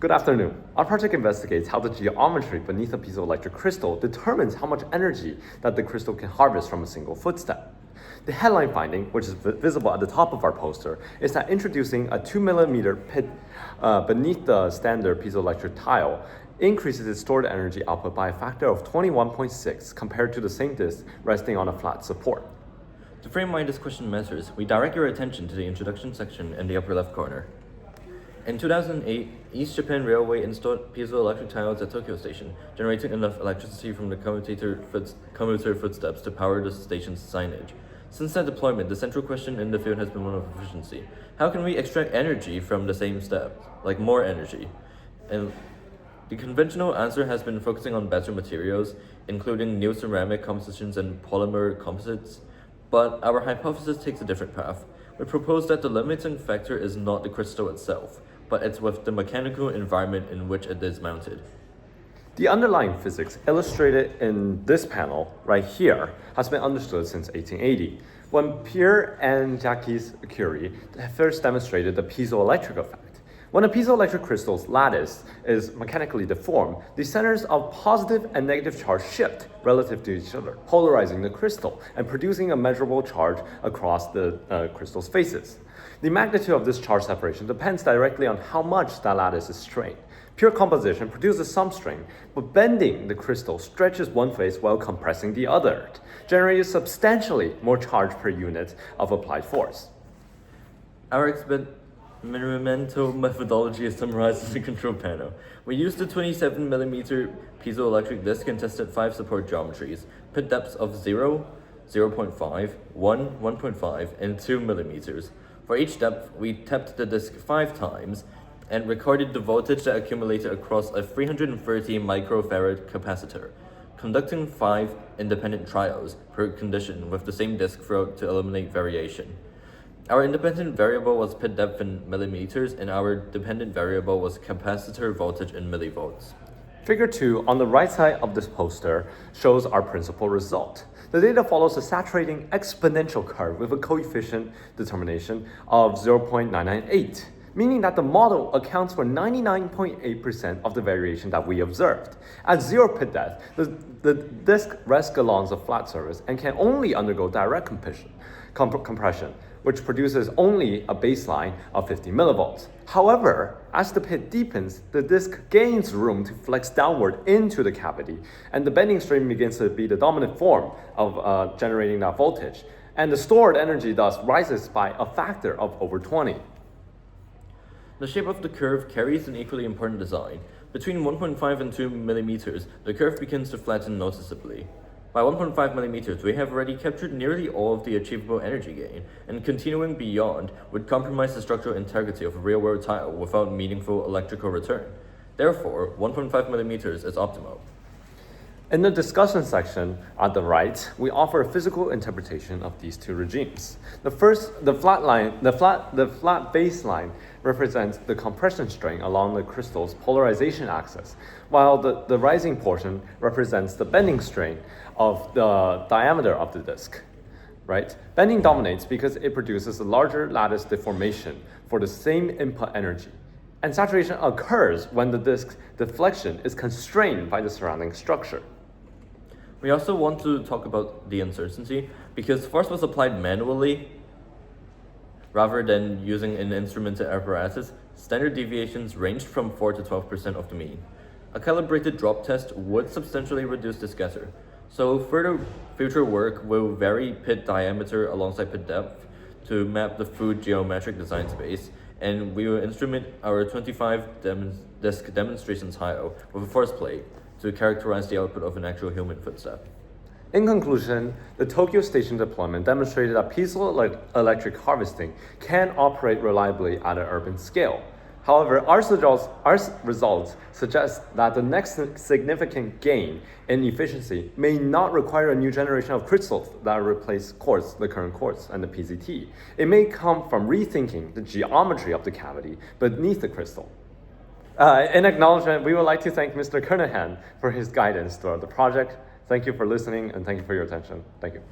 Good afternoon. Our project investigates how the geometry beneath a piezoelectric crystal determines how much energy that the crystal can harvest from a single footstep. The headline finding, which is visible at the top of our poster, is that introducing a 2mm pit beneath the standard piezoelectric tile increases its stored energy output by a factor of 21.6 compared to the same disk resting on a flat support. To frame why this question matters, we direct your attention to the introduction section in the upper left corner. In 2008, East Japan Railway installed piezoelectric tiles at Tokyo Station, generating enough electricity from the commuter footsteps to power the station's signage. Since that deployment, the central question in the field has been one of efficiency. How can we extract energy from the same step, like more energy? And the conventional answer has been focusing on better materials, including new ceramic compositions and polymer composites. But our hypothesis takes a different path. We propose that the limiting factor is not the crystal itself, but it's with the mechanical environment in which it is mounted. The underlying physics illustrated in this panel right here has been understood since 1880, when Pierre and Jacques Curie first demonstrated the piezoelectric effect. When a piezoelectric crystal's lattice is mechanically deformed, the centers of positive and negative charge shift relative to each other, polarizing the crystal and producing a measurable charge across the crystal's faces. The magnitude of this charge separation depends directly on how much that lattice is strained. Pure composition produces some strain, but bending the crystal stretches one face while compressing the other, generating substantially more charge per unit of applied force. Our experimental methodology is summarized in the control panel. We used a 27mm piezoelectric disc and tested 5 support geometries, pit depths of 0, 0.5, 1, 1.5, and 2 millimeters. For each depth, we tapped the disc 5 times and recorded the voltage that accumulated across a 330 microfarad capacitor, conducting 5 independent trials per condition with the same disc throughout to eliminate variation. Our independent variable was pit depth in millimeters, and our dependent variable was capacitor voltage in millivolts. Figure 2 on the right side of this poster shows our principal result. The data follows a saturating exponential curve with a coefficient determination of 0.998, meaning that the model accounts for 99.8% of the variation that we observed. At 0 pit depth, the disk rests along a flat surface and can only undergo direct compression, which produces only a baseline of 50 millivolts. However, as the pit deepens, the disk gains room to flex downward into the cavity, and the bending strain begins to be the dominant form of generating that voltage, and the stored energy thus rises by a factor of over 20. The shape of the curve carries an equally important design. Between 1.5 and 2 millimeters, the curve begins to flatten noticeably. By 1.5 millimeters, we have already captured nearly all of the achievable energy gain, and continuing beyond would compromise the structural integrity of a real-world tile without meaningful electrical return. Therefore, 1.5 millimeters is optimal. In the discussion section at the right, we offer a physical interpretation of these two regimes. The flat baseline represents the compression strain along the crystal's polarization axis, while the rising portion represents the bending strain of the diameter of the disk. Right? Bending dominates because it produces a larger lattice deformation for the same input energy. And saturation occurs when the disk's deflection is constrained by the surrounding structure. We also want to talk about the uncertainty, because force was applied manually rather than using an instrumented apparatus. Standard deviations ranged from 4 to 12% of the mean. A calibrated drop test would substantially reduce the scatter, so further future work will vary pit diameter alongside pit depth to map the full geometric design space, and we will instrument our 25 disc demonstration tile with a force plate to characterize the output of an actual human footstep. In conclusion, the Tokyo Station deployment demonstrated that piezoelectric harvesting can operate reliably at an urban scale. However, our results suggest that the next significant gain in efficiency may not require a new generation of crystals that replace the current quartz and the PZT. It may come from rethinking the geometry of the cavity beneath the crystal. In acknowledgement, we would like to thank Mr. Kernahan for his guidance throughout the project. Thank you for listening, and thank you for your attention. Thank you.